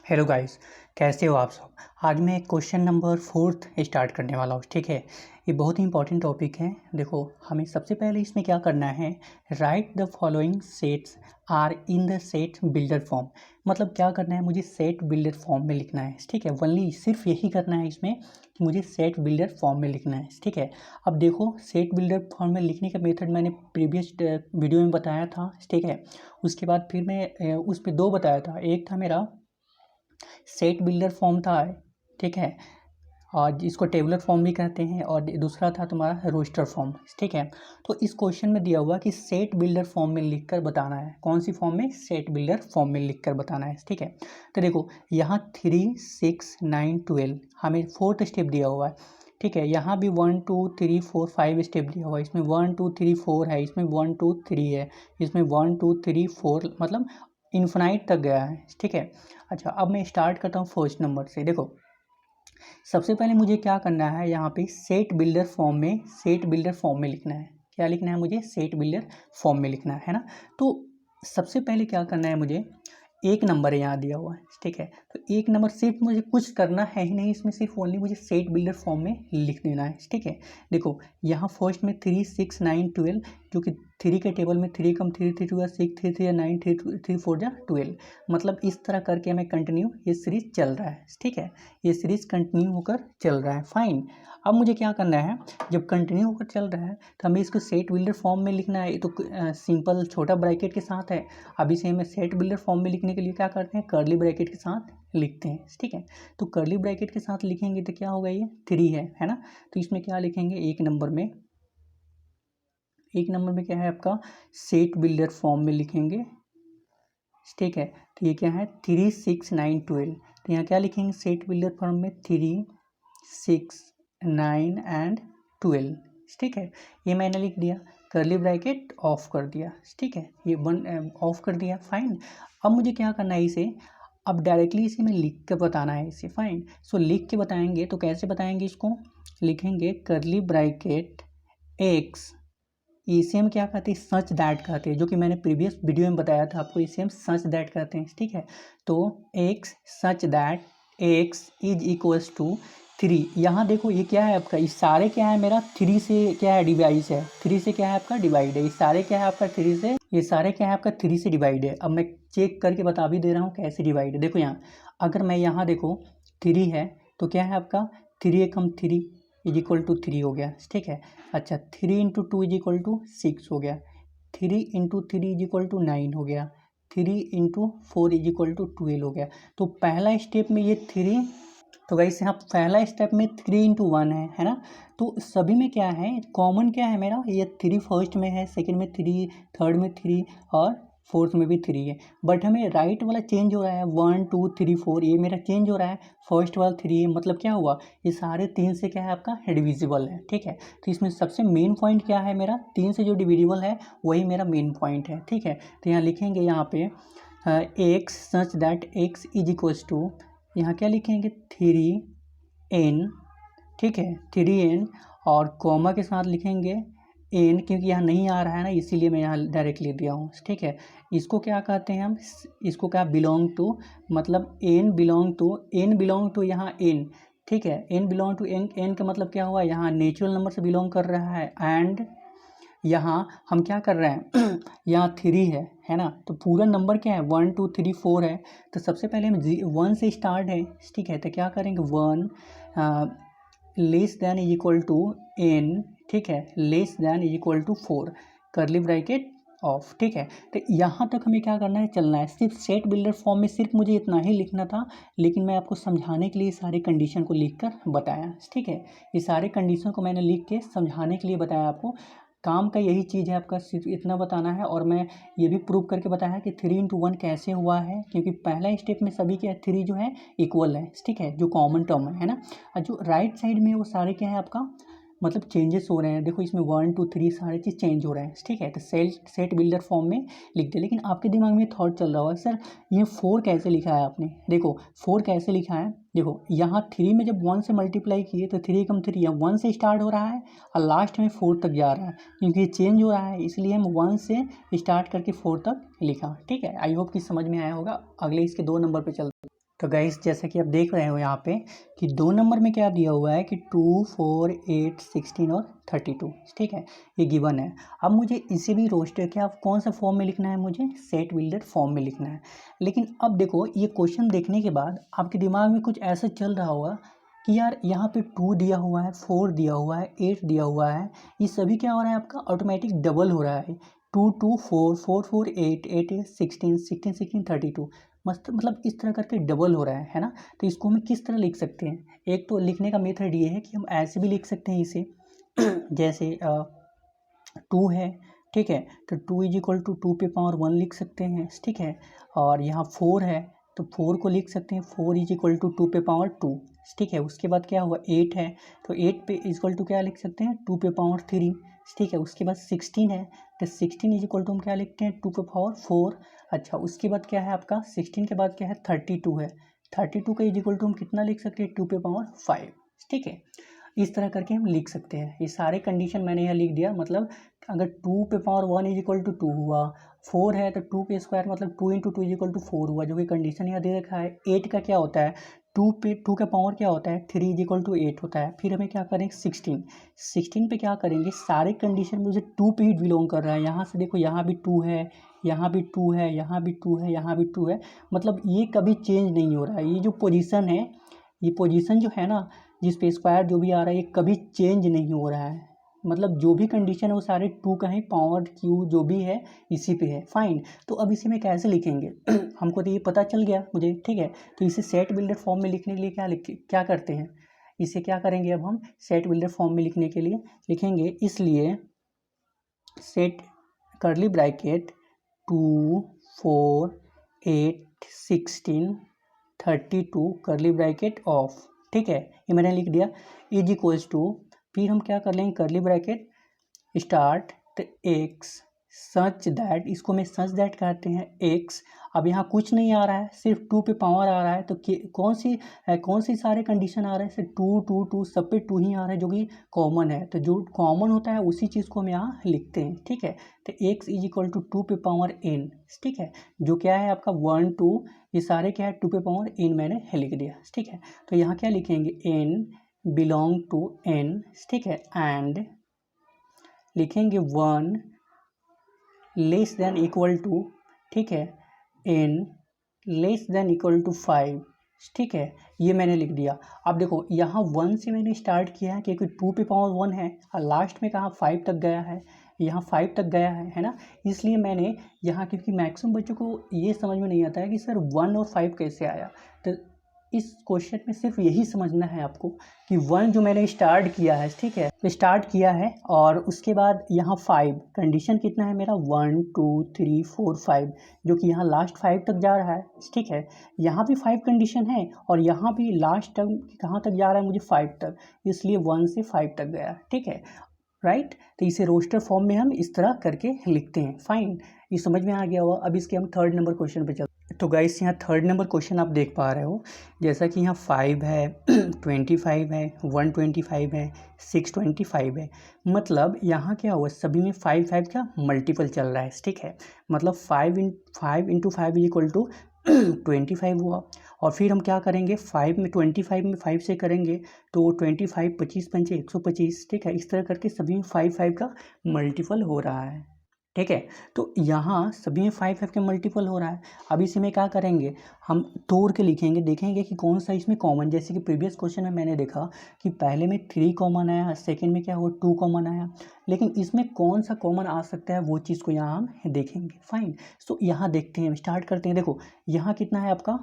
Hello guys, कैसे हो आप सब। आज मैं क्वेश्चन नंबर 4 स्टार्ट करने वाला हूँ। ठीक है, ये बहुत ही इंपॉर्टेंट टॉपिक है। देखो, हमें सबसे पहले इसमें क्या करना है, write the following sets are in the set builder form. मतलब क्या करना है, मुझे सेट बिल्डर फॉर्म में लिखना है। ठीक है, वनली सिर्फ यही करना है इसमें कि मुझे सेट बिल्डर फॉर्म में लिखना है। ठीक है, अब देखो, सेट बिल्डर फॉर्म में लिखने का मेथड मैंने प्रीवियस वीडियो में बताया था। ठीक है, उसके बाद फिर मैं उस पर दो बताया था। एक था मेरा सेट बिल्डर फॉर्म था, ठीक है, और इसको टेबलर फॉर्म भी कहते हैं, और दूसरा था तुम्हारा रोस्टर फॉर्म। ठीक है, तो इस क्वेश्चन में दिया हुआ कि सेट बिल्डर फॉर्म में लिखकर बताना है। कौन सी फॉर्म में? सेट बिल्डर फॉर्म में लिखकर बताना है। ठीक है, तो देखो यहाँ 3, 6, 9, 12 हमें 4th स्टेप दिया हुआ है। ठीक है, यहाँ भी 1, 2, 3, 4, 5 स्टेप दिया हुआ है। इसमें 1, 2, 3, 4 है, इसमें 1, 2, 3 है, इसमें 1, 2, 3, 4, मतलब इन्फिनाइट तक गया है। ठीक है, अच्छा, अब मैं स्टार्ट करता हूँ फर्स्ट नंबर से। देखो, सबसे पहले मुझे क्या करना है, यहाँ पे सेट बिल्डर फॉर्म में लिखना है। क्या लिखना है मुझे? सेट बिल्डर फॉर्म में लिखना है ना। तो सबसे पहले क्या करना है मुझे, एक नंबर यहाँ दिया हुआ है। ठीक है, तो एक नंबर सिर्फ मुझे कुछ करना है ही नहीं, इसमें सिर्फ ओनली मुझे सेट बिल्डर फॉर्म में लिख देना है। ठीक है, देखो यहाँ फर्स्ट में 3, 6, 9, 12, जो कि 3 के टेबल में 3 कम 3, 3 2 6, 3 3 9, 3 3 4 12, मतलब इस तरह करके हमें कंटिन्यू ये सीरीज चल रहा है। ठीक है, ये सीरीज कंटिन्यू होकर चल रहा है। फाइन, अब मुझे क्या करना है, जब कंटिन्यू होकर चल रहा है तो हमें इसको सेट बिल्डर फॉर्म में लिखना है। ये तो सिंपल छोटा ब्रैकेट के साथ है। अब इसे हमें सेट बिल्डर फॉर्म में लिखने के लिए क्या करते हैं, कर्ली ब्रैकेट के साथ लिखते हैं। ठीक है, तो कर्ली ब्रैकेट के साथ लिखेंगे तो क्या होगा, ये 3 है ना। तो इसमें क्या लिखेंगे, एक नंबर में क्या है आपका, सेट बिल्डर फॉर्म में लिखेंगे। ठीक है, तो ये क्या है, 3, 6, 9, 12। तो यहाँ क्या लिखेंगे, सेट बिल्डर फॉर्म में 3, 6, 9 एंड 12। ठीक है, ये मैंने लिख दिया, कर्ली ब्रैकेट ऑफ कर दिया। ठीक है, ये वन ऑफ कर दिया। फाइन, अब मुझे क्या करना है, इसे अब डायरेक्टली इसे मैं लिख कर बताना है इसे। फाइन, सो लिख के बताएंगे तो कैसे बताएंगे, इसको लिखेंगे कर्ली ब्रैकेट एक्स, इसे हम क्या कहते हैं, सच दैट कहते हैं, जो कि मैंने प्रीवियस वीडियो में बताया था आपको। इसे हम सच दैट कहते हैं। ठीक है, तो X such that x is equals to 3। यहाँ देखो, ये क्या है आपका, ये सारे क्या है मेरा 3 से क्या है, डिवाइड है। 3 से क्या है आपका, डिवाइड है। ये सारे क्या है आपका 3 से, ये सारे क्या है आपका 3 से डिवाइड है। अब मैं चेक करके बता भी दे रहा हूँ कैसे डिवाइड है। देखो यहाँ, अगर मैं यहाँ देखो 3 है तो क्या है आपका, 3 एकम 3 इज इक्वल टू 3 हो गया। ठीक है, अच्छा 3 इंटू 2 इज इक्वल टू 6 हो गया। 3 इंटू 3 इज इक्वल टू 9 हो गया। 3 इंटू 4 इज इक्वल टू 12 हो गया। तो पहला स्टेप में ये 3, तो वैसे यहाँ पहला स्टेप में 3 इंटू 1 है ना। तो सभी में क्या है, कॉमन क्या है मेरा, ये 3 फर्स्ट में है, सेकंड में 3, थर्ड में 3 और फोर्थ में भी 3 है। बट हमें राइट वाला चेंज हो रहा है, 1 2 3 4, ये मेरा चेंज हो रहा है। फर्स्ट वाला 3 है, मतलब क्या हुआ, ये सारे 3 से क्या है आपका डिविजिबल है। ठीक है, तो इसमें सबसे मेन पॉइंट क्या है मेरा, 3 से जो डिविजिबल है वही मेरा मेन पॉइंट है। ठीक है, तो यहाँ लिखेंगे, यहाँ पे X such that x is equals to, यहाँ क्या लिखेंगे 3n। ठीक है, 3n, और कॉमा के साथ लिखेंगे n, क्योंकि यहाँ नहीं आ रहा है ना, इसीलिए मैं यहाँ डायरेक्ट लिख दिया हूँ। ठीक है, इसको क्या कहते हैं हम, इसको क्या बिलोंग टू, मतलब n बिलोंग टू यहाँ n। ठीक है, n बिलोंग टू n का मतलब क्या हुआ, यहाँ नेचुरल नंबर से बिलोंग कर रहा है। एंड यहाँ हम क्या कर रहे हैं यहाँ 3 है ना। तो पूरा नंबर क्या है, 1 2 3 4 है। तो सबसे पहले हम 1 से स्टार्ट है। ठीक है, तो क्या करेंगे, 1 less than is equal to n। ठीक है, less than is equal to 4, curly bracket off. ठीक है, तो यहाँ तक हमें क्या करना है, चलना है। सिर्फ सेट बिल्डर फॉर्म में सिर्फ मुझे इतना ही लिखना था, लेकिन मैं आपको समझाने के लिए सारे कंडीशन को लिख कर बताया। ठीक है, ये सारे कंडीशन को मैंने लिख के समझाने के लिए बताया आपको। काम का यही चीज़ है आपका, सिर्फ इतना बताना है। और मैं ये भी प्रूव करके बताया कि 3 इंटू 1 कैसे हुआ है, क्योंकि पहला स्टेप में सभी के 3 जो है इक्वल है। ठीक है, जो कॉमन टर्म है ना। और जो राइट साइड में वो सारे क्या है आपका, मतलब चेंजेस हो रहे हैं। देखो, इसमें 1 2 3 सारे चीज़ चेंज हो रहे हैं। ठीक है, तो सेट बिल्डर फॉर्म में लिख दे। लेकिन आपके दिमाग में थॉट चल रहा होगा, सर ये 4 कैसे लिखा है आपने। देखो 4 कैसे लिखा है, देखो यहाँ 3 में जब 1 से मल्टीप्लाई किए तो 3 कम 3 यहाँ 1 से स्टार्ट हो रहा है और लास्ट में 4 तक जा रहा है, क्योंकि ये चेंज हो रहा है, इसलिए हम 1 से स्टार्ट करके 4 तक लिखा। ठीक है, आई होप कि समझ में आया होगा। अगले इसके 2 नंबर पे चलते हैं। तो गाइस जैसे कि आप देख रहे हो यहाँ पे कि 2 नंबर में क्या दिया हुआ है कि 2, 4, 8, 16 और 32, ठीक है, ये गिवन है। अब मुझे इसे भी रोस्टर के आप कौन सा फॉर्म में लिखना है, मुझे सेट बिल्डर फॉर्म में लिखना है। लेकिन अब देखो ये क्वेश्चन देखने के बाद आपके दिमाग में कुछ ऐसा चल रहा होगा कि यार यहाँ पे 2 दिया हुआ है, 4 दिया हुआ है, 8 दिया हुआ है, ये सभी क्या हो रहा है आपका ऑटोमेटिक डबल हो रहा है। 2, 2, 4, 4, 4, 8, 8, 16, 16, 16, 32 मस्त, मतलब इस तरह करके डबल हो रहा है ना। तो इसको हम किस तरह लिख सकते हैं, एक तो लिखने का मेथड ये है कि हम ऐसे भी लिख सकते हैं इसे जैसे 2 है, ठीक है, तो 2 इज इक्वल टू 2 पे पावर 1 लिख सकते हैं, ठीक है। और यहाँ 4 है तो 4 को लिख सकते हैं 4 इज इक्वल टू 2 पे पावर 2, ठीक है। उसके बाद क्या हुआ 8 है तो 8 पे इक्वल टू क्या लिख सकते हैं 2 पे पावर 3, ठीक है। उसके बाद 16 है तो 16 इज इक्वल टू हम क्या लिखते हैं 2 पे पावर 4। अच्छा उसके बाद क्या है आपका 16 के बाद क्या है 32 है, 32 का इज इक्वल टू हम कितना लिख सकते हैं 2 पे पावर 5, ठीक है। इस तरह करके हम लिख सकते हैं। ये सारे कंडीशन मैंने यहाँ लिख दिया, मतलब अगर 2 पे पावर 1 इज इक्वल टू 2 हुआ, 4 है तो 2 के स्क्वायर मतलब 2 इंटू 2 इज इक्वल टू 4 हुआ, जो कि कंडीशन यहाँ दे रखा है। 8 का क्या होता है 2 का पावर क्या होता है 3 इज इक्वल टू 8 होता है। फिर हमें क्या करेंगे 16 पे क्या करेंगे, सारे कंडीशन मुझे 2 पे ही बिलोंग कर रहा है। यहाँ से देखो यहाँ भी 2 है, यहाँ भी 2 है, यहाँ भी 2 है, यहाँ भी 2 है, मतलब ये कभी चेंज नहीं हो रहा है। ये जो पोजीशन है, ये पोजीशन जो है ना जिस पे स्क्वायर जो भी आ रहा है ये कभी चेंज नहीं हो रहा है, मतलब जो भी कंडीशन है वो सारे 2 का ही पावर क्यू जो भी है इसी पे है। फाइन, तो अब इसे में कैसे लिखेंगे हमको तो ये पता चल गया मुझे, ठीक है। तो इसे सेट बिल्डर फॉर्म में लिखने के लिए क्या करते हैं, इसे क्या करेंगे अब हम सेट बिल्डर फॉर्म में लिखने के लिए लिखेंगे, इसलिए set curly bracket 2, 4, 8, 16, 32 curly bracket off, ठीक है, ये मैंने लिख दिया, इज इक्वल्स टू, फिर हम क्या कर लेंगे कर्ली ब्रैकेट स्टार्ट तो एक्स सच दैट, इसको मैं सच दैट कहते हैं एक्स। अब यहाँ कुछ नहीं आ रहा है, सिर्फ 2 पे पावर आ रहा है, तो कौन सी सारे कंडीशन आ रहे हैं, सिर्फ 2 2 2 सब पे 2 ही आ रहा है जो कि कॉमन है। तो जो कॉमन होता है उसी चीज़ को हम यहाँ लिखते हैं, ठीक है। तो एक्स इज इक्वल टू 2 पे पावर n, ठीक है, जो क्या है आपका 1 2, ये सारे क्या है 2 पे पावर n मैंने लिख दिया, ठीक है। तो यहाँ क्या लिखेंगे n बिलोंग टू n, ठीक है, एंड लिखेंगे 1 लेस देन इक्वल टू, ठीक है, n less than equal to 5, ठीक है, ये मैंने लिख दिया। अब देखो यहाँ 1 से मैंने स्टार्ट किया है क्योंकि 2 पे पावर 1 है और लास्ट में कहाँ 5 तक गया है, यहाँ 5 तक गया है ना, इसलिए मैंने यहाँ, क्योंकि मैक्सिमम बच्चों को ये समझ में नहीं आता है कि सर 1 और 5 कैसे आया, तो इस क्वेश्चन में सिर्फ यही समझना है आपको कि 1 जो मैंने स्टार्ट किया है, ठीक है, तो स्टार्ट किया है और उसके बाद यहाँ 5 कंडीशन कितना है मेरा 1 2 3 4 5, जो कि यहाँ लास्ट 5 तक जा रहा है, ठीक है। यहाँ भी 5 कंडीशन है और यहाँ भी लास्ट टर्म कहाँ तक जा रहा है मुझे 5 तक, इसलिए 1 से 5 तक गया, ठीक है, राइट। तो इसे रोस्टर फॉर्म में हम इस तरह करके लिखते हैं। फाइन, ये समझ में आ गया हुआ। अब इसके हम थर्ड नंबर क्वेश्चन पे चलते हैं। तो गाइस यहाँ थर्ड नंबर क्वेश्चन आप देख पा रहे हो, जैसा कि यहाँ 5 है 25 है 125 है 625 है, मतलब यहाँ क्या हुआ सभी में 5 5 का मल्टीपल चल रहा है, ठीक है, मतलब 5 इंटू 5 इज इक्वल टू 25 हुआ। और फिर हम क्या करेंगे 5 में 25 में 5 से करेंगे तो 25 25 पंचे 125, ठीक है, इस तरह करके सभी में 5 5 का मल्टीपल हो रहा है, ठीक है। तो यहाँ सभी में 5 5 का मल्टीपल हो रहा है। अब इसे में क्या करेंगे हम तोड़ के लिखेंगे, देखेंगे कि कौन सा इसमें कॉमन, जैसे कि प्रीवियस क्वेश्चन में मैंने देखा कि पहले में 3 कॉमन आया, सेकंड में क्या हुआ 2 कॉमन आया, लेकिन इसमें कौन सा कॉमन आ सकता है वो चीज़ को यहाँ हम देखेंगे। फाइन, तो यहाँ देखते हैं, स्टार्ट करते हैं। देखो यहाँ कितना है आपका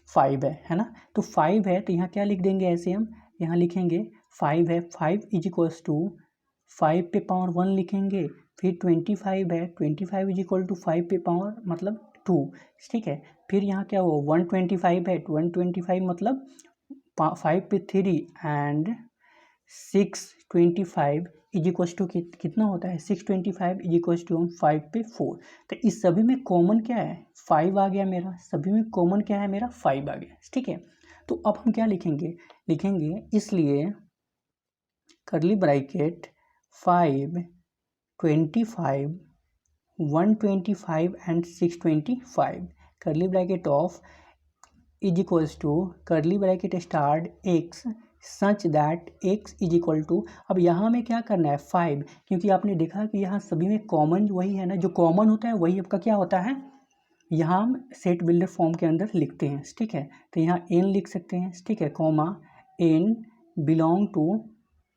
5 है ना, तो 5 है तो यहाँ क्या लिख देंगे, ऐसे हम यहाँ लिखेंगे 5 है, 5 इज इक्वल्स टू 5 पे पावर 1 लिखेंगे, फिर 25 है, 25 इज इक्वल टू 5 पे पावर मतलब 2, ठीक है। फिर यहाँ क्या हुआ 125 है, 125 मतलब 5 पे 3 एंड 625 इज इक्वल्स टू कितना होता है 625 इज इक्वल्स टू 5 पे 4। तो इस सभी में कॉमन क्या है 5 आ गया मेरा, सभी में कॉमन क्या है मेरा 5 आ गया, ठीक है। तो अब हम क्या लिखेंगे, इसलिए curly bracket 5 25 125 and 625 curly bracket of is equals to curly bracket start x such that x is equal to, अब यहाँ में क्या करना है 5, क्योंकि आपने देखा कि यहाँ सभी में कॉमन वही है ना, जो कॉमन होता है वही आपका क्या होता है, यहाँ हम सेट बिल्डर फॉर्म के अंदर लिखते हैं, ठीक है। तो यहाँ एन लिख सकते हैं, ठीक है, comma n belong to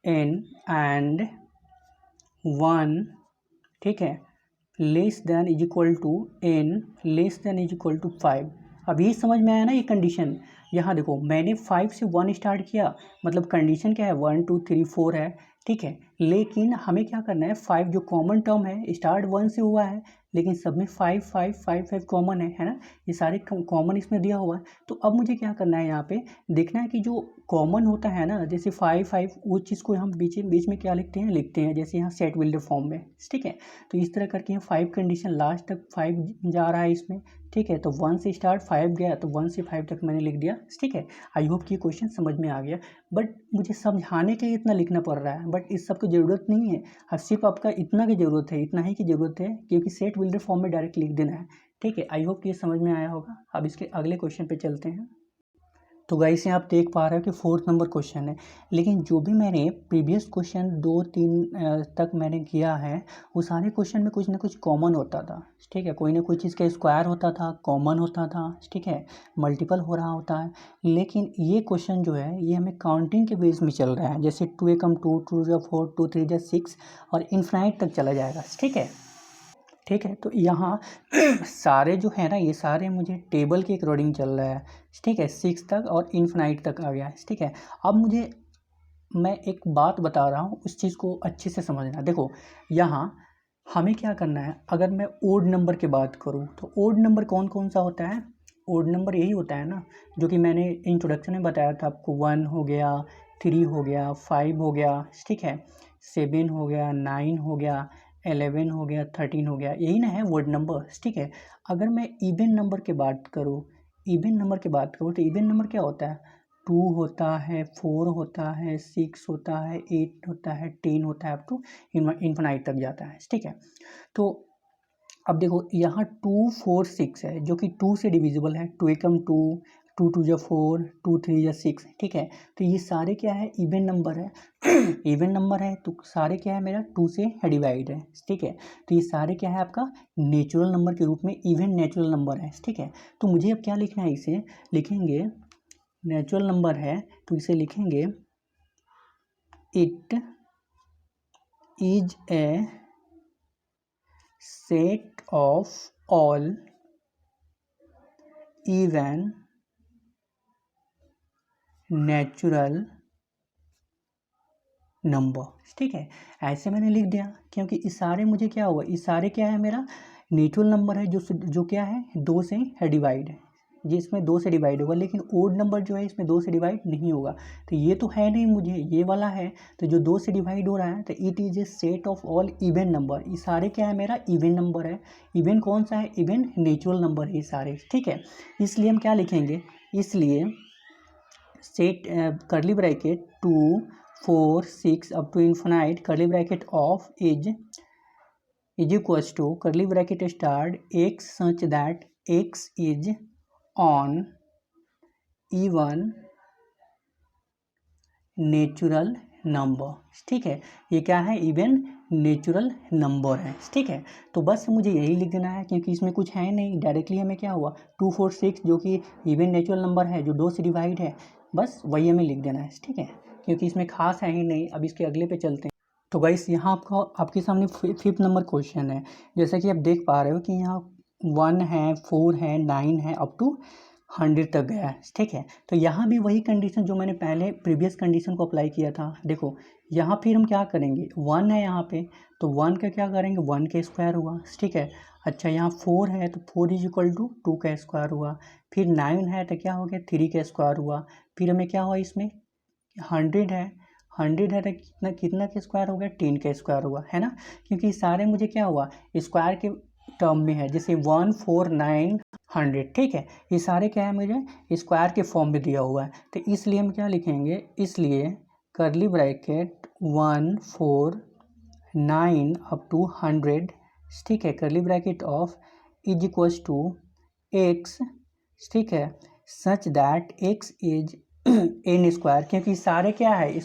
n and 1, ठीक है, less than is equal to n less than is equal to 5। अब ये समझ में आया ना ये कंडीशन। यहाँ देखो मैंने 5 से 1 स्टार्ट किया, मतलब कंडीशन क्या है 1 2 3 4 है, ठीक है, लेकिन हमें क्या करना है 5 जो कॉमन टर्म है स्टार्ट 1 से हुआ है, लेकिन सब में 5 5 5 5 कॉमन है ना, ये सारे कॉमन इसमें दिया हुआ है। तो अब मुझे क्या करना है यहाँ पे देखना है कि जो कॉमन होता है ना, जैसे 5 5 वो चीज़ को हम बीच में क्या लिखते हैं जैसे यहाँ सेट बिल्डर फॉर्म में, ठीक है। तो इस तरह करके यहाँ 5 कंडीशन लास्ट तक 5 जा रहा है इसमें, ठीक है। तो 1 से स्टार्ट 5 गया, तो 1 से 5 तक मैंने लिख दिया, ठीक है। आई होप कि क्वेश्चन समझ में आ गया, बट मुझे समझाने के लिए इतना लिखना पड़ रहा है, बट इस सब की ज़रूरत नहीं है। अब सिर्फ आपका इतना की ज़रूरत है, इतना ही की ज़रूरत है, क्योंकि सेट बिल्डर फॉर्म में डायरेक्ट लिख देना है, ठीक है। आई होप कि ये समझ में आया होगा। अब इसके अगले क्वेश्चन पे चलते हैं। तो गाइस यहाँ आप देख पा रहे हो कि 4th नंबर क्वेश्चन है, लेकिन जो भी मैंने प्रीवियस क्वेश्चन 2-3 तक मैंने किया है वो सारे क्वेश्चन में कुछ ना कुछ कॉमन होता था, ठीक है, कोई ना कोई चीज़ का स्क्वायर होता था, कॉमन होता था, ठीक है, मल्टीपल हो रहा होता है। लेकिन ये क्वेश्चन जो है ये हमें काउंटिंग के बेस में चल रहा है, जैसे 2 एकम 2 2 जा 4 2 3 जा 6 और इन्फिनाइट तक चला जाएगा, ठीक है, ठीक है। तो यहाँ सारे जो है ना ये सारे मुझे टेबल के अकॉर्डिंग चल रहा है, ठीक है, 6 तक और इन्फिनाइट तक आ गया है, ठीक है। अब मुझे मैं एक बात बता रहा हूँ, उस चीज़ को अच्छे से समझना। देखो यहाँ हमें क्या करना है, अगर मैं ओड नंबर की बात करूँ तो ओड नंबर कौन कौन सा होता है, ओड नंबर यही होता है ना जो कि मैंने इंट्रोडक्शन में बताया था आपको, 1 हो गया, 3 हो गया, 5 हो गया, ठीक है, 7 हो गया, 9 हो गया, 11 हो गया, 13 हो गया, यही ना है वर्ड नंबर, ठीक है। अगर मैं इवन नंबर की बात करूँ, इवन नंबर की बात करूँ तो इवन नंबर क्या होता है, 2 होता है, 4 होता है, 6 होता है, 8 होता है, 10 होता है, अप टू इन्फिनाइट तक जाता है, ठीक है। तो अब देखो यहाँ 2 4 6 है जो कि 2 से डिविजिबल है, 2 एकम 2 2 2 जा 4 2 3 जा 6, ठीक है। तो ये सारे क्या है इवन नंबर है इवन नंबर है, तो सारे क्या है मेरा 2 से डिवाइड है, ठीक है। तो ये सारे क्या है आपका नेचुरल नंबर के रूप में इवन नेचुरल नंबर है, ठीक है। तो मुझे अब क्या लिखना है, इसे लिखेंगे नेचुरल नंबर है तो इसे लिखेंगे it is a set of all even natural number, ठीक है। ऐसे मैंने लिख दिया क्योंकि इस सारे मुझे क्या हुआ, इस सारे क्या है मेरा नेचुरल नंबर है जो क्या है 2 से डिवाइड है, जिसमें 2 से डिवाइड होगा, लेकिन ओड नंबर जो है इसमें 2 से डिवाइड नहीं होगा, तो ये तो है नहीं, मुझे ये वाला है, तो जो 2 से डिवाइड हो रहा है तो it is a set of all even number, ये सारे क्या है मेरा इवन नंबर है। इवन कौन सा है, इवन नेचुरल नंबर है ये सारे, ठीक है। इसलिए हम क्या लिखेंगे, इसलिए set curly bracket 2 4 6 up to infinite curly bracket of is equals to curly bracket start x such that x is an even natural number, ठीक है। ये क्या है इवन नेचुरल नंबर है, ठीक है। तो बस मुझे यही लिख देना है क्योंकि इसमें कुछ है नहीं, डायरेक्टली हमें क्या हुआ 2 4 6 जो कि इवन नेचुरल नंबर है जो 2 से डिवाइड है, बस वही हमें लिख देना है, ठीक है, क्योंकि इसमें खास है ही नहीं। अब इसके अगले पे चलते हैं। तो गाइस यहाँ आपके सामने 5th नंबर क्वेश्चन है, जैसा कि आप देख पा रहे हो कि यहाँ 1 है, 4 है, 9 है, अप टू 100 तक गया है, ठीक है। तो यहाँ भी वही कंडीशन जो मैंने पहले प्रीवियस कंडीशन को अप्लाई किया था, देखो यहाँ फिर हम क्या करेंगे, 1 है यहाँ पे, तो 1 का क्या करेंगे 1 का स्क्वायर हुआ, ठीक है। अच्छा यहाँ 4 है तो 4 इज इक्वल टू 2 का स्क्वायर हुआ, फिर 9 है तो क्या हो गया 3 का स्क्वायर हुआ, फिर हमें क्या हुआ इसमें 100 है, 100 है तो कितना कितना का स्क्वायर हो गया 10 का स्क्वायर हुआ, है ना, क्योंकि सारे मुझे क्या हुआ स्क्वायर के टर्म में है, जैसे 1 4 9 100, ठीक है। ये सारे क्या है मुझे स्क्वायर के फॉर्म में दिया हुआ है, तो इसलिए हम क्या लिखेंगे, इसलिए करली ब्रैकेट 1 4 9 अप टू 100, ठीक है, curly bracket of is equals to x, ठीक है, such that x is n square, क्योंकि सारे क्या है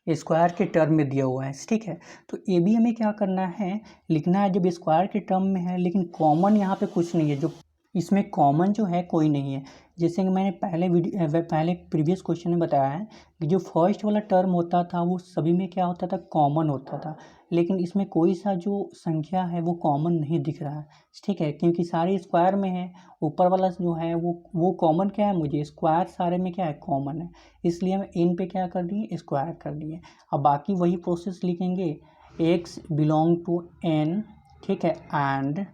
स्क्वायर के टर्म में दिया हुआ है, ठीक है। तो ये भी हमें क्या करना है, लिखना है जब स्क्वायर के टर्म में है, लेकिन कॉमन यहाँ पे कुछ नहीं है, जो इसमें कॉमन जो है कोई नहीं है। जैसे कि मैंने पहले प्रीवियस क्वेश्चन में बताया है कि जो फर्स्ट वाला टर्म होता था वो सभी में क्या होता था, कॉमन होता था, लेकिन इसमें कोई सा जो संख्या है वो कॉमन नहीं दिख रहा है, ठीक है, क्योंकि सारे स्क्वायर में है। ऊपर वाला जो है वो कॉमन क्या है, मुझे स्क्वायर सारे में क्या है, कॉमन है, इसलिए हम इन पे क्या कर दिए, स्क्वायर कर दिए। अब बाकी वही प्रोसेस लिखेंगे, एक्स बिलोंग टू एन, ठीक है, एंड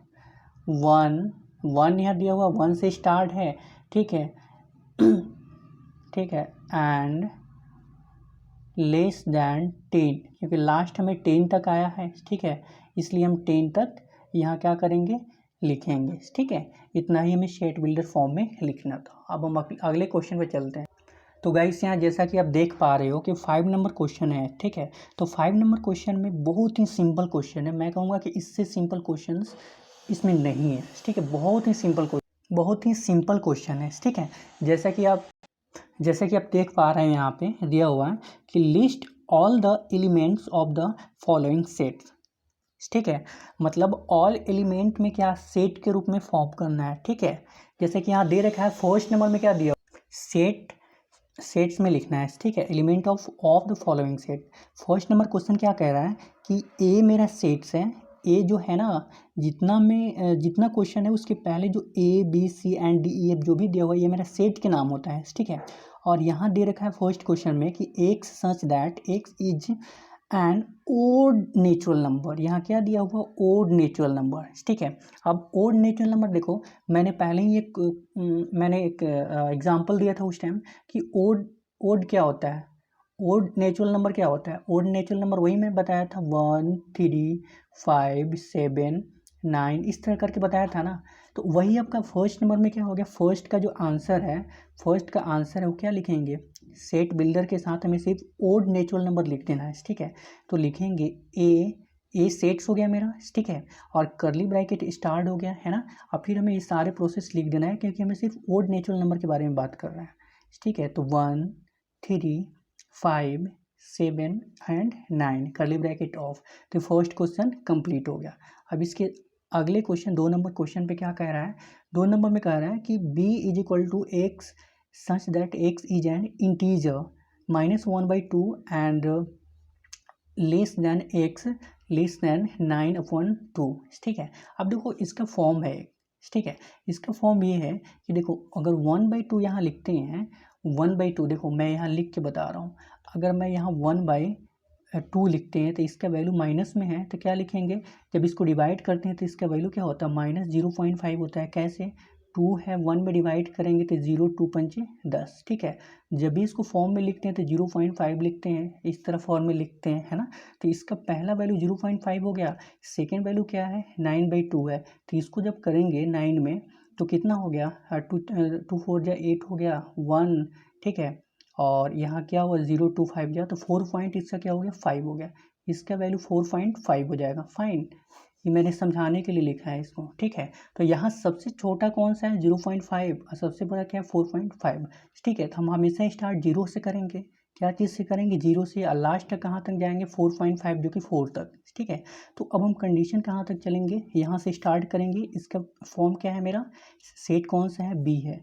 वन यहाँ दिया हुआ, वन से स्टार्ट है, ठीक है ठीक है, एंड लेस दैन 10, क्योंकि लास्ट हमें 10 तक आया है, ठीक है, इसलिए हम 10 तक यहाँ क्या करेंगे, लिखेंगे, ठीक है। इतना ही हमें सेट बिल्डर फॉर्म में लिखना था। अब हम अगले क्वेश्चन पे चलते हैं। तो गाइस यहाँ जैसा कि आप देख पा रहे हो कि 5 नंबर क्वेश्चन है, ठीक है। तो 5 नंबर क्वेश्चन में बहुत ही सिंपल क्वेश्चन है, मैं कहूँगा कि इससे सिंपल क्वेश्चन इसमें नहीं है, ठीक है, बहुत ही सिंपल क्वेश्चन है, ठीक है। जैसे कि आप देख पा रहे हैं यहाँ पे दिया हुआ है कि list all the elements of the following sets, ठीक है, मतलब ऑल एलिमेंट में क्या सेट के रूप में फॉर्म करना है, ठीक है। जैसे कि यहाँ दे रखा है फर्स्ट नंबर में क्या दिया, सेट्स में लिखना है, ठीक है, element of the following set. First number question क्या कह रहा है कि ए मेरा सेट्स है, ए जो है ना, जितना क्वेश्चन है उसके पहले जो A B C and D E F जो भी दिया हुआ है ये मेरा सेट के नाम होता है, ठीक है। और यहाँ दे रखा है फर्स्ट क्वेश्चन में कि x such that x is an odd natural number, यहाँ क्या दिया हुआ, ओड नेचुरल नंबर, ठीक है। अब ओड नेचुरल नंबर देखो, मैंने पहले ही एक एग्जांपल दिया था उस टाइम कि ओड क्या होता है, ओड नेचुरल नंबर क्या होता है, ओड नेचुरल नंबर वही मैं बताया था, 1 3 5 7 9 इस तरह करके बताया था ना। तो वही आपका फर्स्ट नंबर में क्या हो गया, फर्स्ट का आंसर है वो क्या लिखेंगे, सेट बिल्डर के साथ हमें सिर्फ ओड नेचुरल नंबर लिख देना है, ठीक है। तो लिखेंगे ए सेट्स हो गया मेरा, ठीक है, और करली ब्रैकेट स्टार्ट हो गया है ना। अब फिर हमें ये सारे प्रोसेस लिख देना है क्योंकि हमें सिर्फ ओड नेचुरल नंबर के बारे में बात कर रहे हैं, ठीक है। तो 1 3 5 7 एंड 9 करली ब्रैकेट ऑफ, तो फर्स्ट क्वेश्चन कंप्लीट हो गया। अब इसके अगले क्वेश्चन 2 नंबर क्वेश्चन पे क्या कह रहा है, 2 नंबर में कह रहा है कि b is equal to x such that x is an integer -1/2 and less than x less than 9/2, ठीक है। अब देखो इसका फॉर्म है, ठीक है, इसका फॉर्म ये है कि देखो अगर 1/2 यहाँ लिखते हैं, 1/2 देखो मैं यहाँ लिख के बता रहा हूँ, अगर मैं यहाँ 1/2 लिखते हैं तो इसका वैल्यू माइनस में है, तो क्या लिखेंगे, जब इसको डिवाइड करते हैं तो इसका वैल्यू क्या होता है, -0.5 होता है। कैसे, 2 है 1 में डिवाइड करेंगे तो 0 2 पंचे 10, ठीक है। जब भी इसको फॉर्म में लिखते हैं तो 0.5 लिखते हैं, इस तरह फॉर्म में लिखते हैं, है ना। तो इसका पहला वैल्यू 0.5 हो गया, सेकेंड वैल्यू क्या है, 9/2 है। तो इसको जब करेंगे 9 में तो कितना हो गया, 2 4 जा 8 हो गया, 1, ठीक है, और यहाँ क्या हुआ 0 2 5 गया, तो 4 पॉइंट इसका क्या हो गया, 5 हो गया, इसका वैल्यू 4.5 हो जाएगा, फाइन। ये मैंने समझाने के लिए लिखा है इसको, ठीक है। तो यहाँ सबसे छोटा कौन सा है, 0.5, और सबसे बड़ा क्या है, 4.5, ठीक है। तो हम हमेशा स्टार्ट 0 से करेंगे, क्या चीज़ से करेंगे, 0 से, और लास्ट तक कहाँ तक जाएंगे, 4.5 जो कि 4 तक, ठीक है। तो अब हम कंडीशन कहाँ तक चलेंगे, यहाँ से स्टार्ट करेंगे। इसका फॉर्म क्या है मेरा, सेट कौन सा है, बी है,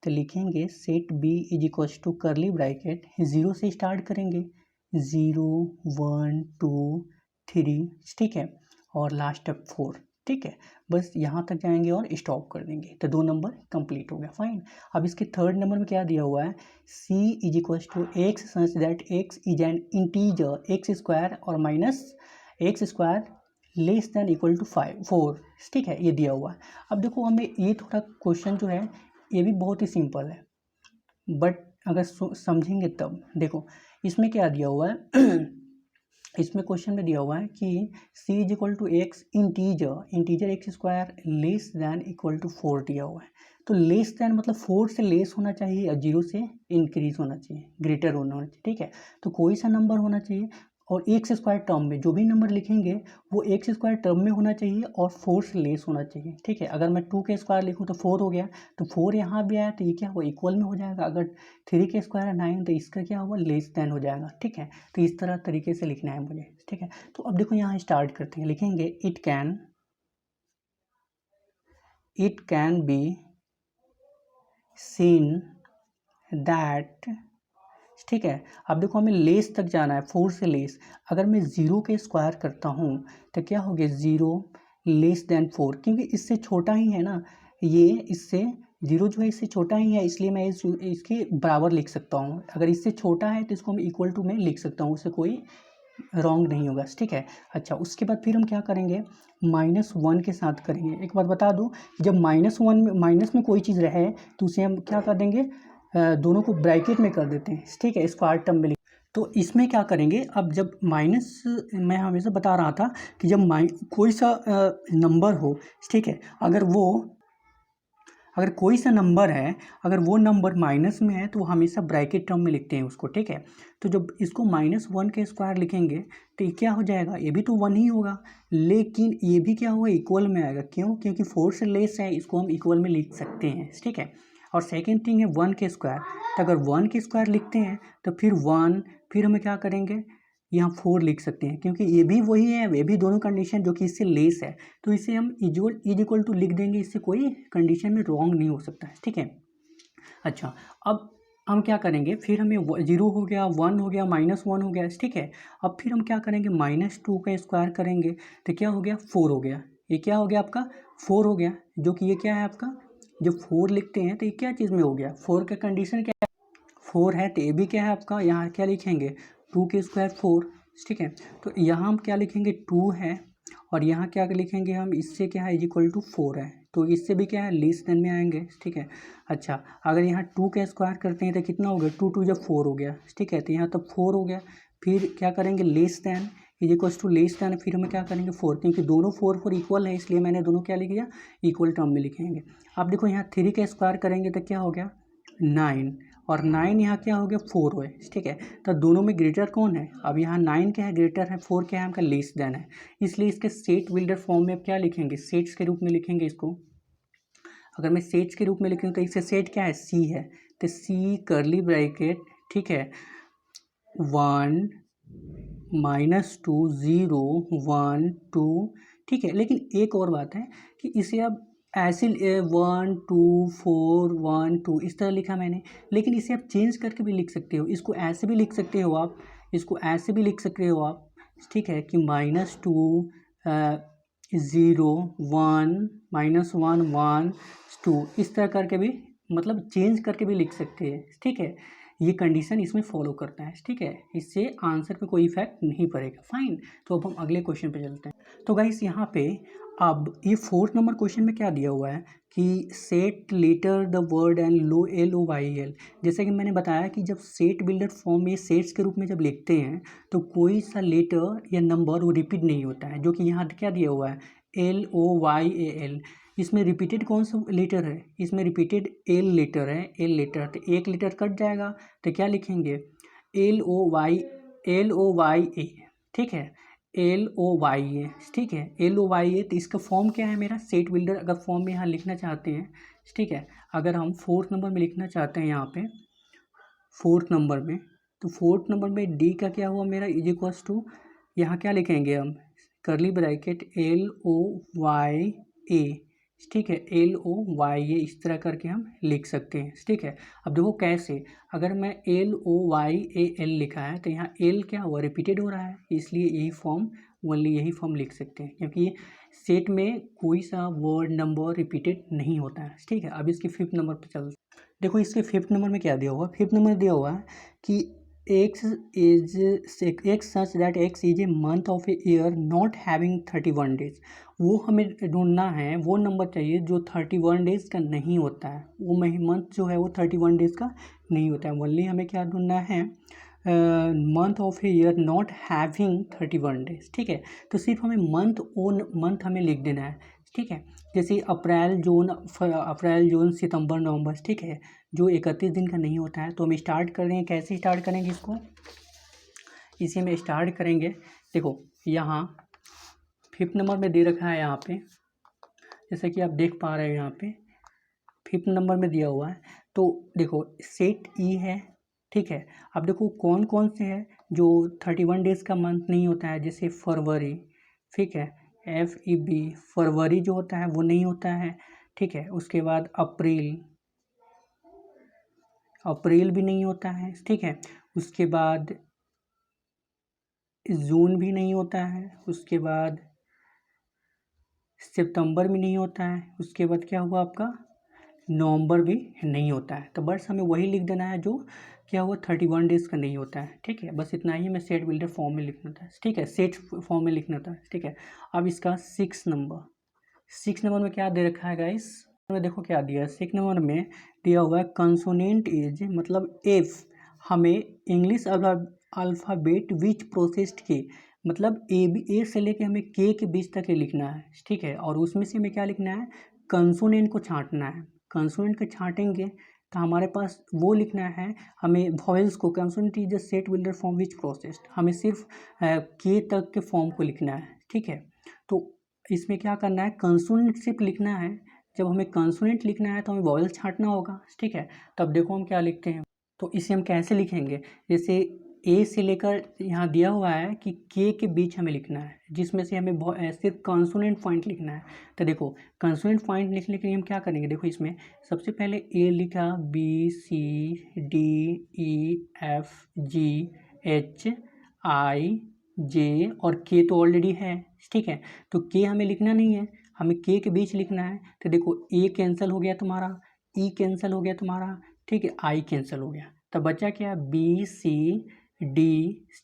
तो लिखेंगे set B is equal to curly bracket 0 से स्टार्ट करेंगे, 0 1 2 3, ठीक है, और लास्ट तक 4, ठीक है। बस यहाँ तक जाएंगे और स्टॉप कर देंगे, तो 2 नंबर कंप्लीट हो गया, फाइन। अब इसके थर्ड नंबर में क्या दिया हुआ है, c is equal to x such that x is an integer x square और minus x square less than equal to 4, ठीक है, ये दिया हुआ है। अब देखो हमें ये थोड़ा क्वेश्चन जो है ये भी बहुत ही सिंपल है, बट अगर समझेंगे तब, देखो इसमें क्या दिया हुआ है इसमें क्वेश्चन में दिया हुआ है कि c is equal to x integer x square less than equal to 4 दिया हुआ है। तो लेस दैन मतलब 4 से लेस होना चाहिए या 0 से इंक्रीज होना चाहिए, ग्रेटर होना चाहिए, ठीक है। तो कोई सा नंबर होना चाहिए, और एक्स स्क्वायर टर्म में जो भी नंबर लिखेंगे वो एक्स स्क्वायर टर्म में होना चाहिए और 4 से लेस होना चाहिए, ठीक है। अगर मैं 2 के स्क्वायर लिखूँ तो 4 हो गया, तो 4 यहाँ भी आया तो ये क्या हुआ, इक्वल में हो जाएगा। अगर 3 के स्क्वायर है 9 तो इसका क्या हुआ, लेस देन हो जाएगा, ठीक है। तो इस तरह तरीके से लिखना है मुझे, ठीक है। तो अब देखो यहाँ स्टार्ट करते हैं, लिखेंगे it can be seen that, ठीक है। अब देखो हमें लेस तक जाना है, 4 से लेस। अगर मैं 0 के स्क्वायर करता हूँ तो क्या हो गया, 0 लेस देन 4, क्योंकि इससे छोटा ही है ना ये, इससे 0 जो है इससे छोटा ही है, इसलिए मैं इसके बराबर लिख सकता हूँ। अगर इससे छोटा है तो इसको हम इक्वल टू में लिख सकता हूँ, उससे कोई रॉन्ग नहीं होगा, ठीक है। अच्छा, उसके बाद फिर हम क्या करेंगे, -1 के साथ करेंगे। एक बात बता दूँ, जब -1 में माइनस में कोई चीज़ रहे तो उसे हम क्या कर देंगे, दोनों को ब्रैकेट में कर देते हैं, ठीक है, स्क्वायर टर्म में। तो इसमें क्या करेंगे, अब जब माइनस, मैं हमेशा बता रहा था कि जब कोई सा नंबर हो, ठीक है, अगर कोई सा नंबर है, अगर वो नंबर माइनस में है तो वो हमेशा ब्रैकेट टर्म में लिखते हैं उसको, ठीक है। तो जब इसको -1 के स्क्वायर लिखेंगे तो ये क्या हो जाएगा, ये भी तो 1 ही होगा, लेकिन ये भी क्या होगा, इक्वल में आएगा। क्यों, क्योंकि 4 से लेस है, इसको हम इक्वल में लिख सकते हैं, ठीक है। और सेकेंड थिंग है 1 के स्क्वायर, तो अगर 1 के स्क्वायर लिखते हैं तो फिर 1, फिर हमें क्या करेंगे, यहाँ 4 लिख सकते हैं, क्योंकि ये भी वही है, ये भी दोनों कंडीशन जो कि इससे लेस है, तो इसे हम इक्वल टू लिख देंगे, इससे कोई कंडीशन में रॉन्ग नहीं हो सकता है, ठीक है। अच्छा, अब हम क्या करेंगे, फिर हमें 0 हो गया, 1 हो गया, -1 हो गया, ठीक है। अब फिर हम क्या करेंगे, -2 का स्क्वायर करेंगे तो क्या हो गया, 4 हो गया। ये क्या हो गया आपका, 4 हो गया, जो कि ये क्या है आपका, जब 4 लिखते हैं तो ये क्या चीज़ में हो गया, 4 का कंडीशन क्या है, 4 है, तो ये भी क्या है आपका, यहाँ क्या लिखेंगे, 2 के स्क्वायर 4, ठीक है। तो यहाँ हम क्या लिखेंगे, 2 है, और यहाँ क्या लिखेंगे हम, इससे क्या है, इक्वल टू 4 है, तो इससे भी क्या है, लेस देन में आएंगे, ठीक है। अच्छा, अगर यहाँ 2 का स्क्वायर करते हैं तो कितना हो गया, 2 जब 4 हो गया, ठीक है, तो यहाँ तब 4 हो गया, फिर क्या करेंगे, less than equals to less than, फिर हमें क्या करेंगे, 4, क्योंकि दोनों 4 इक्वल है, इसलिए मैंने दोनों क्या लिख दिया, इक्वल टर्म में लिखेंगे। अब देखो यहाँ 3 का स्क्वायर करेंगे तो क्या हो गया, 9, और 9 यहाँ क्या हो गया, 4 है, ठीक है। तो दोनों में ग्रेटर कौन है, अब यहाँ 9 क्या है, ग्रेटर है, 4 क्या है, हमका लेस देन है, इसलिए इसके सेट बिल्डर फॉर्म में क्या लिखेंगे, सेट्स के रूप में लिखेंगे इसको। अगर मैं सेट्स के रूप में लिखूँ तो इससे सेट क्या है, सी है, तो सी करली ब्रैकेट, ठीक है, 1 -2 0 1 2, ठीक है। लेकिन एक और बात है कि इसे अब ऐसे 1 2 4 1 2 इस तरह लिखा मैंने, लेकिन इसे आप चेंज करके भी लिख सकते हो, इसको ऐसे भी लिख सकते हो आप, इसको ऐसे भी लिख सकते हो आप, ठीक है, कि -2 0 1 -1 1 2 इस तरह करके भी, मतलब चेंज करके भी लिख सकते हैं, ठीक है। ये कंडीशन इसमें फॉलो करता है, ठीक है, इससे आंसर पे कोई इफेक्ट नहीं पड़ेगा, फाइन। तो अब हम अगले क्वेश्चन पे चलते हैं। तो गाइस यहाँ पे अब ये 4th नंबर क्वेश्चन में क्या दिया हुआ है कि set letter the word and LOYL। जैसे कि मैंने बताया कि जब सेट बिल्डर फॉर्म में सेट्स के रूप में जब लिखते हैं तो कोई सा लेटर या नंबर वो रिपीट नहीं होता है, जो कि यहाँ क्या दिया हुआ है, LOYAL। इसमें रिपीटेड कौन सा लेटर है, इसमें रिपीटेड एल लेटर है, एल लेटर, तो एक लेटर कट जाएगा तो क्या लिखेंगे, LOYA, ठीक है, LOYA, ठीक है, LOYA। तो इसका फॉर्म क्या है मेरा, सेट बिल्डर अगर फॉर्म में यहाँ लिखना चाहते हैं, ठीक है, अगर हम 4th नंबर में लिखना चाहते हैं यहाँ पे 4th नंबर में, तो 4th नंबर में डी का क्या हुआ मेरा, इक्वल्स टू, यहाँ क्या लिखेंगे हम, करली ब्रैकेट LOYA, ठीक है, LOYA, इस तरह करके हम लिख सकते हैं, ठीक है। अब देखो कैसे, अगर मैं LOYAL लिखा है तो यहाँ एल क्या हुआ, रिपीटेड हो रहा है, इसलिए यही फॉर्म, ओनली यही फॉर्म लिख सकते हैं, क्योंकि सेट में कोई सा वर्ड नंबर रिपीटेड नहीं होता है, ठीक है। अब इसके 5th नंबर पर चलते, देखो इसके 5th नंबर में क्या दिया हुआ, 5th नंबर दिया हुआ है कि X such that X is a month of a year not having 31 days. वो हमें ढूंढना है, वो नंबर चाहिए जो 31 डेज का नहीं होता है, वो मंथ जो है वो 31 डेज का नहीं होता है, ओनली हमें क्या ढूंढना है, month of a year not having 31 days, ठीक है। तो सिर्फ हमें मंथ हमें लिख देना है, ठीक है। जैसे अप्रैल जून सितंबर नवंबर, ठीक है, जो 31 दिन का नहीं होता है। तो हम स्टार्ट कर रहे हैं, कैसे स्टार्ट करेंगे इसको, इसी में स्टार्ट करेंगे। देखो यहाँ 5th नंबर में दे रखा है, यहाँ पे जैसे कि आप देख पा रहे हो, यहाँ पे 5th नंबर में दिया हुआ है। तो देखो सेट ई है, ठीक है। अब देखो कौन कौन से हैं जो 31 डेज का मंथ नहीं होता है, जैसे फरवरी, ठीक है, FEB फरवरी जो होता है वो नहीं होता है, ठीक है। उसके बाद अप्रैल भी नहीं होता है, ठीक है। उसके बाद जून भी नहीं होता है, उसके बाद सितंबर भी नहीं होता है, उसके बाद क्या हुआ आपका नवंबर भी नहीं होता है। तो बस हमें वही लिख देना है जो क्या हुआ 31 डेज का नहीं होता है, ठीक है। बस इतना ही हमें सेट बिल्डर फॉर्म में लिखना था, ठीक है, सेट फॉर्म में लिखना था, ठीक है। अब इसका 6 नंबर में क्या दे रखा है गाइस, देखो क्या दिया है 6 नंबर में दिया हुआ है कंसोनेंट इज, मतलब एफ, हमें इंग्लिश अल्फ़ाबेट विच प्रोसेस्ड के, मतलब ए से लेके हमें के बीच तक लिखना है, ठीक है। और उसमें से हमें क्या लिखना है, कंसोनेंट को छांटना है। कंसोनेंट को छांटेंगे तो हमारे पास वो लिखना है, हमें वॉवेल्स को, consonant is the set builder form which processed, हमें सिर्फ के तक के फॉर्म को लिखना है, ठीक है। तो इसमें क्या करना है, कंसोनेंट सिर्फ लिखना है। जब हमें कंसोनेंट लिखना है तो हमें वॉवेल छांटना होगा, ठीक है। तब देखो हम क्या लिखते हैं, तो इसे हम कैसे लिखेंगे, जैसे ए से लेकर यहाँ दिया हुआ है कि के बीच हमें लिखना है, जिसमें से हमें सिर्फ कंसोनेंट पॉइंट लिखना है। तो देखो कंसोनेंट पॉइंट लिखने के लिए हम क्या करेंगे, देखो इसमें सबसे पहले ए लिखा, BCDEFGHIJ और के तो ऑलरेडी है, ठीक है। तो के हमें लिखना नहीं है, हमें के बीच लिखना है। तो देखो ए कैंसिल हो गया तुम्हारा, ई कैंसिल हो गया तुम्हारा, ठीक है, आई कैंसिल हो गया, तो बचा क्या BCD,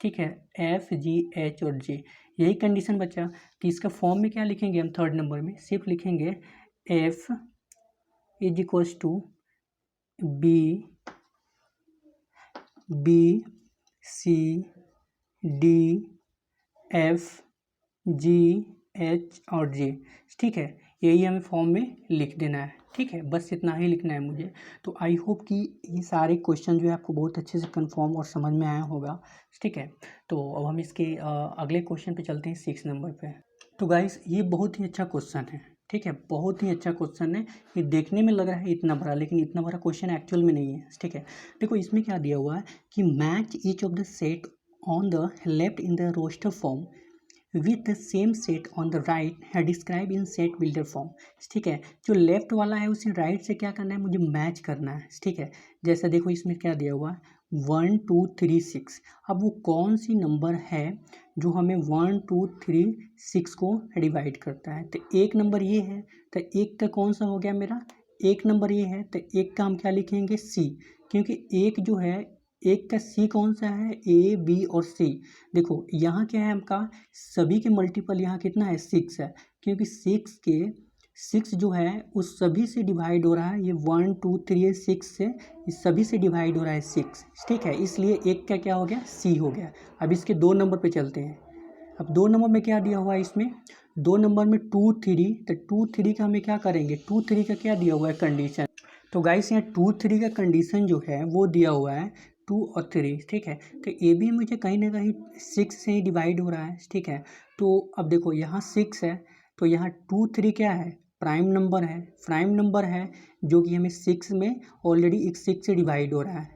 ठीक है, FGH और J, यही कंडीशन बचा। तो इसका फॉर्म में क्या लिखेंगे हम 3rd नंबर में, सिर्फ लिखेंगे F is equals to BCDFGH और J, ठीक है। यही हमें फॉर्म में लिख देना है, ठीक है, बस इतना ही लिखना है मुझे। तो आई होप कि ये सारे क्वेश्चन जो है आपको बहुत अच्छे से कंफर्म और समझ में आया होगा, ठीक है। तो अब हम इसके अगले क्वेश्चन पे चलते हैं 6 नंबर पे। तो गाइस ये बहुत ही अच्छा क्वेश्चन है, ठीक है, बहुत ही अच्छा क्वेश्चन है। ये देखने में लग रहा है इतना बड़ा, लेकिन इतना बड़ा क्वेश्चन एक्चुअल में नहीं है, ठीक है। देखो इसमें क्या दिया हुआ है कि match each of the set on the left in the roster form with the same set on the right है describe in set builder form, ठीक है। जो लेफ्ट वाला है उसे राइट से क्या करना है, मुझे मैच करना है, ठीक है। जैसे देखो इसमें क्या दिया हुआ है 1 2 3 6, अब वो कौन सी नंबर है जो हमें 1 2 3 6 को डिवाइड करता है। तो एक नंबर ये है, तो एक का कौन सा हो गया मेरा, एक नंबर ये है, तो एक का हम क्या लिखेंगे C, क्योंकि एक जो है एक का C कौन सा है, A B और C। देखो यहाँ क्या है आपका, सभी के मल्टीपल यहाँ कितना है 6 है, क्योंकि 6 जो है उस सभी से डिवाइड हो रहा है, ये 1 2 3 6 से इस सभी से डिवाइड हो रहा है 6, ठीक है। इसलिए एक का क्या हो गया C हो गया। अब इसके 2 नंबर पे चलते हैं। अब 2 नंबर में क्या दिया हुआ है, इसमें 2 नंबर में 2 3, तो 2 3 का हमें क्या करेंगे, 2 3 का क्या दिया हुआ है कंडीशन। तो गाइस यहाँ 2 3 का कंडीशन जो है वो दिया हुआ है 2 और 3, ठीक है। तो ए भी मुझे कहीं ना कहीं 6 से ही डिवाइड हो रहा है, ठीक है। तो अब देखो यहाँ 6 है, तो यहाँ 2 3 क्या है, प्राइम नंबर है जो कि हमें 6 में ऑलरेडी एक 6 से डिवाइड हो रहा है।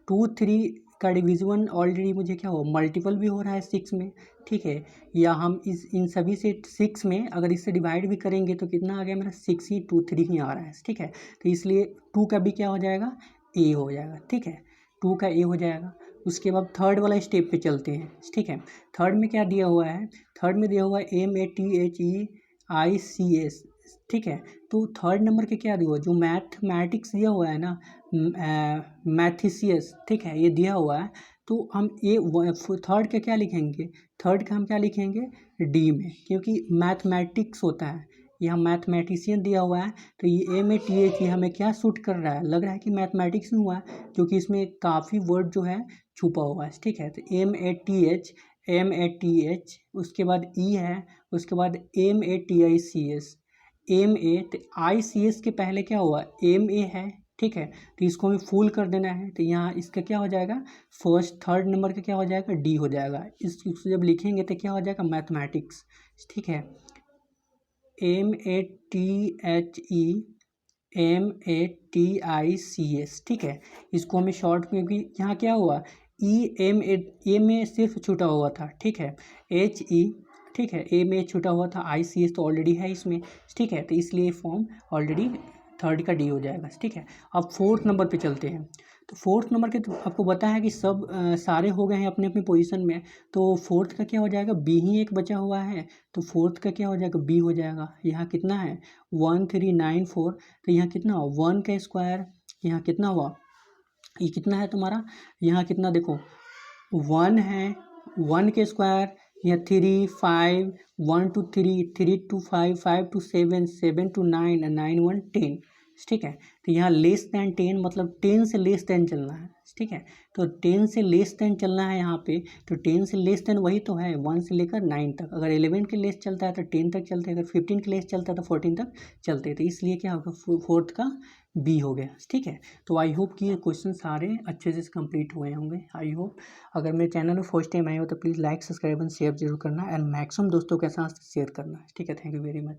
2 3 का डिवीजन ऑलरेडी मुझे क्या हो, मल्टीपल भी हो रहा है 6 में, ठीक है। या हम इन सभी से 6 में अगर इससे डिवाइड भी करेंगे तो कितना आ गया मेरा 6 ही 2 3 ही आ रहा है, ठीक है। तो इसलिए 2 का भी क्या हो जाएगा, ए हो जाएगा, ठीक है, 2 का ए हो जाएगा। उसके बाद थर्ड वाला स्टेप पे चलते हैं, ठीक है। थर्ड में क्या दिया हुआ है, थर्ड में दिया हुआ है MATHEICS, ठीक है। तो थर्ड नंबर के क्या दिया हुआ है, जो मैथमेटिक्स दिया हुआ है ना, मैथिसियस, ठीक है, ये दिया हुआ है। तो हम ये थर्ड का क्या लिखेंगे, थर्ड का हम क्या लिखेंगे डी में, क्योंकि मैथमेटिक्स होता है, यहाँ मैथमेटिशियन दिया हुआ है। तो ये MATH हमें क्या सूट कर रहा है, लग रहा है कि मैथमेटिक्स में हुआ है, क्योंकि इसमें काफ़ी वर्ड जो है छुपा हुआ है, ठीक है। तो MATH, उसके बाद E है, उसके बाद MATICS, तो ICS के पहले क्या हुआ, MA है, ठीक है। तो इसको हमें फुल कर देना है, तो यहाँ इसका क्या हो जाएगा, फर्स्ट थर्ड नंबर का क्या हो जाएगा, डी हो जाएगा। इसको जब लिखेंगे तो क्या हो जाएगा, मैथमेटिक्स। ठीक है, MATHEMATICS। ठीक है, इसको हमें शॉर्ट में भी, यहाँ क्या हुआ, ए में सिर्फ छूटा हुआ था। ठीक है, HE, ठीक है, ए में छूटा हुआ था, ICS तो ऑलरेडी है इसमें। ठीक है, तो इसलिए फॉर्म ऑलरेडी थर्ड का डी हो जाएगा। ठीक है, अब फोर्थ नंबर पे चलते हैं। तो फोर्थ नंबर के तो आपको पता है कि सब सारे हो गए हैं अपने अपने पोजीशन में। तो फोर्थ का क्या हो जाएगा, बी ही एक बचा हुआ है, तो फोर्थ का क्या हो जाएगा, बी हो जाएगा। यहाँ कितना है, 1394, तो यहाँ कितना हुआ, 1 का स्क्वायर, यहाँ कितना हुआ, ये कितना है तुम्हारा, यहाँ कितना देखो 1 है, 1 के स्क्वायर, यहाँ 3 5, 1 to 3, 3 to 5, 5 to 7, 7 to 9, 9 1 10। ठीक है, तो यहाँ लेस दैन 10 मतलब 10 से लेस दैन चलना है। ठीक है, तो 10 से लेस दैन चलना है यहाँ पे, तो 10 से लेस दैन वही तो है 1 से लेकर 9 तक। अगर 11 के लेस चलता है तो 10 तक चलते हैं, अगर 15 के लेस चलता है तो 14 तक चलते हैं। तो इसलिए क्या होगा, फोर्थ का बी हो गया। ठीक है, तो आई होप कि ये क्वेश्चन सारे अच्छे से कंप्लीट हुए होंगे। आई होप, अगर मेरे चैनल में फर्स्ट टाइम आए हो तो please like subscribe and share जरूर करना, एंड मैक्सिमम दोस्तों के साथ शेयर करना। ठीक है, थैंक यू वेरी मच।